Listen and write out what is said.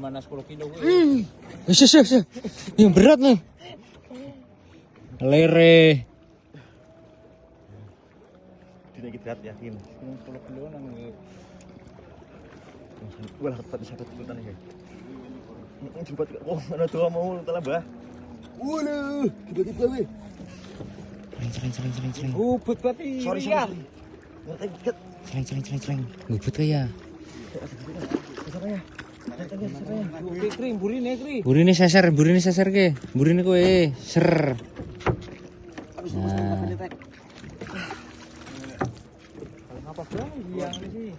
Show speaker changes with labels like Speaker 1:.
Speaker 1: mana 10 kilo gue.
Speaker 2: Yang berat nih. Lere.
Speaker 3: Tidak berat yakin.
Speaker 1: 10 kilo nang gue.
Speaker 3: Gue lah tepat di satu tutan ya. Jumpa oh mana tuh mau telah bah. Waduh, kita weh.
Speaker 2: Sering.
Speaker 1: Gubut berarti.
Speaker 3: Sorry. Ngerti dikit.
Speaker 2: Sering. Gubut kayak.
Speaker 3: Saranya.
Speaker 1: Kri, burine kri.
Speaker 2: Burine seser ke. Burine kowe ser. Nah.
Speaker 1: Apa berang yang di sini?